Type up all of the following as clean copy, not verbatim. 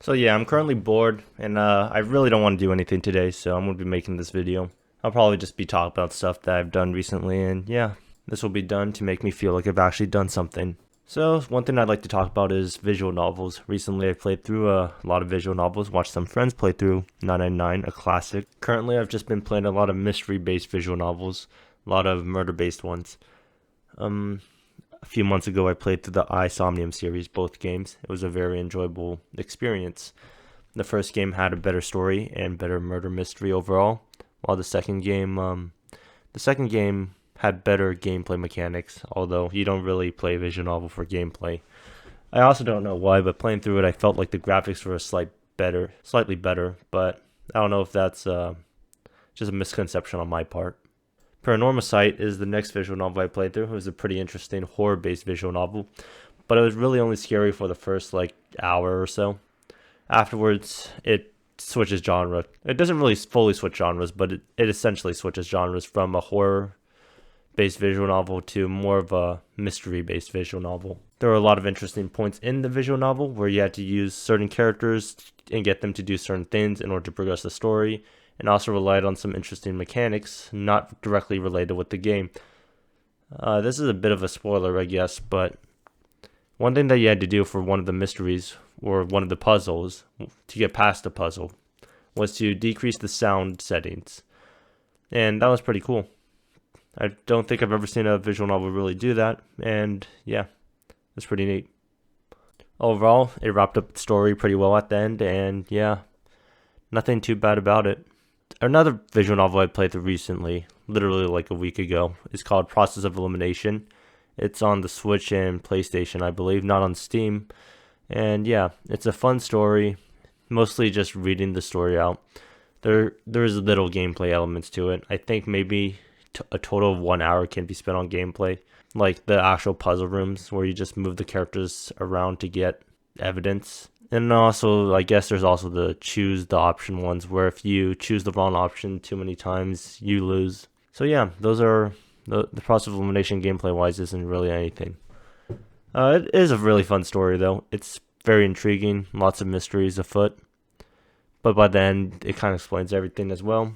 So yeah, I'm currently bored, and I really don't want to do anything today, so I'm gonna be making this video. I'll probably just be talking about stuff that I've done recently, and yeah, this will be done to make me feel like I've actually done something. So one thing I'd like to talk about is visual novels. Recently, I played through a lot of visual novels, watched some friends play through 999, a classic. Currently, I've just been playing a lot of mystery-based visual novels, a lot of murder-based ones. A few months ago, I played through the Somnium series, both games. It was a very enjoyable experience. The first game had a better story and better murder mystery overall, while the second game had better gameplay mechanics. Although you don't really play a visual novel for gameplay. I also don't know why, but playing through it, I felt like the graphics were slightly better. But I don't know if that's just a misconception on my part. Paranormal Sight is the next visual novel I played through. It was a pretty interesting horror-based visual novel, but it was really only scary for the first hour or so. Afterwards, it switches genre. It doesn't really fully switch genres, but it essentially switches genres from a horror-based visual novel to more of a mystery-based visual novel. There were a lot of interesting points in the visual novel where you had to use certain characters and get them to do certain things in order to progress the story, and also relied on some interesting mechanics not directly related with the game. This is a bit of a spoiler, I guess, but one thing that you had to do for one of the mysteries, or one of the puzzles, to get past the puzzle, was to decrease the sound settings. And that was pretty cool. I don't think I've ever seen a visual novel really do that, and yeah, it's pretty neat. Overall, it wrapped up the story pretty well at the end, and yeah, nothing too bad about it. Another visual novel I played through recently, literally like a week ago, is called Process of Elimination. It's on the Switch and PlayStation, I believe, not on Steam. And yeah, it's a fun story, mostly just reading the story out. There's little gameplay elements to it. I think maybe a total of 1 hour can be spent on gameplay, like the actual puzzle rooms where you just move the characters around to get evidence. And also, I guess there's also the choose the option ones where if you choose the wrong option too many times, you lose. So yeah, those are the process of elimination gameplay wise isn't really anything. It is a really fun story though. It's very intriguing, lots of mysteries afoot. But by the end, it kind of explains everything as well.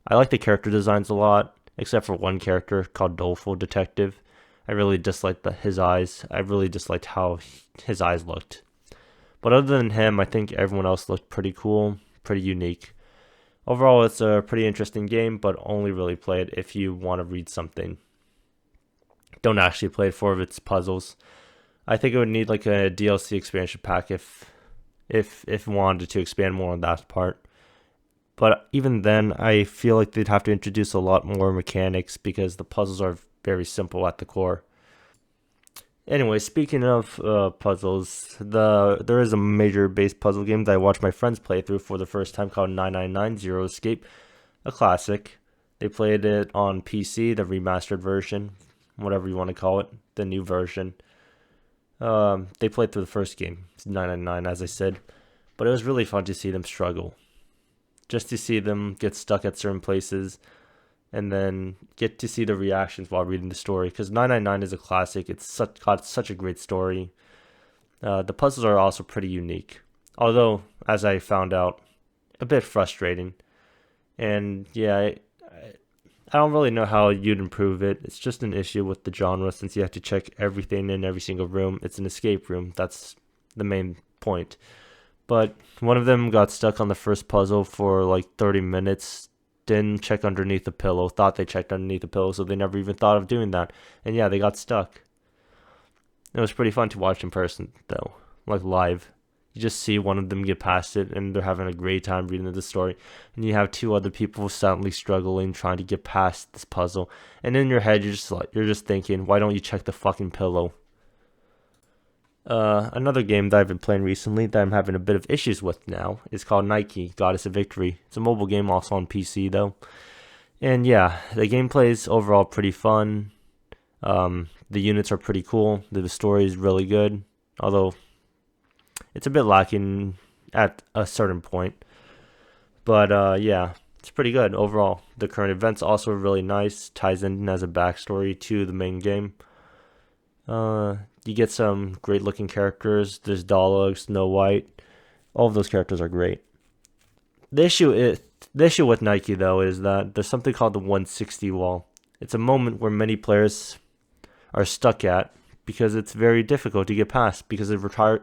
I like the character designs a lot, except for one character called Doleful Detective. I really disliked his eyes. I really disliked how his eyes looked. But other than him, I think everyone else looked pretty cool, pretty unique. Overall, it's a pretty interesting game, but only really play it if you want to read something. Don't actually play it for its puzzles. I think it would need like a DLC expansion pack if wanted to expand more on that part. But even then, I feel like they'd have to introduce a lot more mechanics because the puzzles are very simple at the core. Anyway, speaking of puzzles, there is a major base puzzle game that I watched my friends play through for the first time called 999 Zero Escape, a classic. They played it on PC, the remastered version, whatever you want to call it, the new version. They played through the first game, 999, as I said, but it was really fun to see them struggle. Just to see them get stuck at certain places and then get to see the reactions while reading the story. Because 999 is a classic. It's got such a great story. The puzzles are also pretty unique. Although, as I found out, a bit frustrating. And yeah, I don't really know how you'd improve it. It's just an issue with the genre since you have to check everything in every single room. It's an escape room. That's the main point. But one of them got stuck on the first puzzle for like 30 minutes, didn't check underneath the pillow, thought they checked underneath the pillow, so they never even thought of doing that. And yeah, they got stuck. It was pretty fun to watch in person, though, like live. You just see one of them get past it, and they're having a great time reading the story. And you have two other people silently struggling, trying to get past this puzzle. And in your head, you're just thinking, why don't you check the fucking pillow? Another game that I've been playing recently that I'm having a bit of issues with now is called Nike, Goddess of Victory. It's a mobile game also on PC though. And yeah, the gameplay is overall pretty fun. The units are pretty cool. The story is really good, although it's a bit lacking at a certain point. But yeah, it's pretty good overall. The current events also really nice, ties in as a backstory to the main game. You get some great looking characters. There's Dalek, Snow White. All of those characters are great. The issue with Nike though is that there's something called the 160 wall. It's a moment where many players are stuck at because it's very difficult to get past because it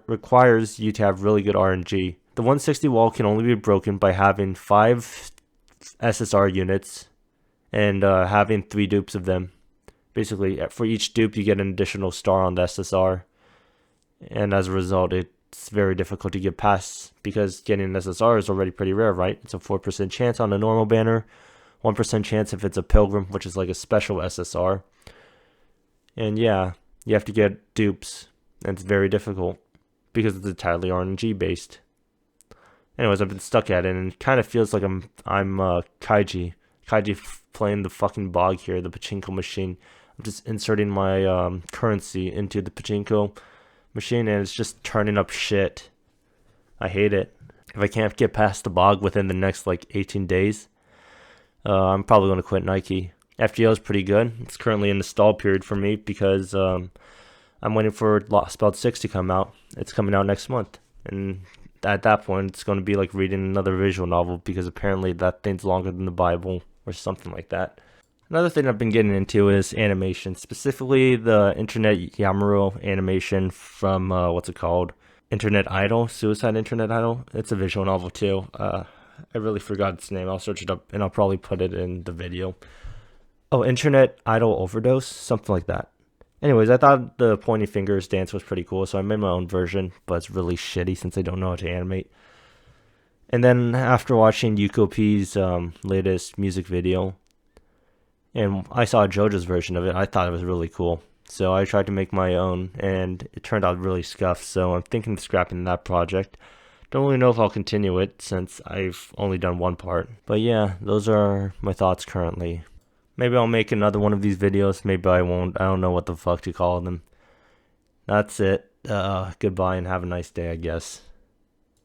requires you to have really good RNG. The 160 wall can only be broken by having 5 SSR units and having 3 dupes of them. Basically, for each dupe, you get an additional star on the SSR. And as a result, it's very difficult to get past because getting an SSR is already pretty rare, right? It's a 4% chance on a normal banner, 1% chance if it's a Pilgrim, which is like a special SSR. And yeah, you have to get dupes, and it's very difficult because it's entirely RNG based. Anyways, I've been stuck at it, and it kind of feels like I'm Kaiji playing the fucking bog here, the pachinko machine. I'm just inserting my currency into the pachinko machine, and it's just turning up shit. I hate it. If I can't get past the bog within the next like 18 days, I'm probably going to quit Nike. FGO is pretty good. It's currently in the stall period for me because I'm waiting for Lost Belt 6 to come out. It's coming out next month, and at that point, it's going to be like reading another visual novel because apparently that thing's longer than the Bible or something like that. Another thing I've been getting into is animation, specifically the Internet Yamuro animation from, what's it called? Internet Idol? Suicide Internet Idol? It's a visual novel too. I really forgot its name. I'll search it up and I'll probably put it in the video. Oh, Internet Idol Overdose? Something like that. Anyways, I thought the pointing fingers dance was pretty cool, so I made my own version, but it's really shitty since I don't know how to animate. And then after watching Yuko P's latest music video, and I saw JoJo's version of it, I thought it was really cool. So I tried to make my own, and it turned out really scuffed, so I'm thinking of scrapping that project. Don't really know if I'll continue it, since I've only done one part. But yeah, those are my thoughts currently. Maybe I'll make another one of these videos, maybe I won't. I don't know what the fuck to call them. That's it. Goodbye and have a nice day, I guess.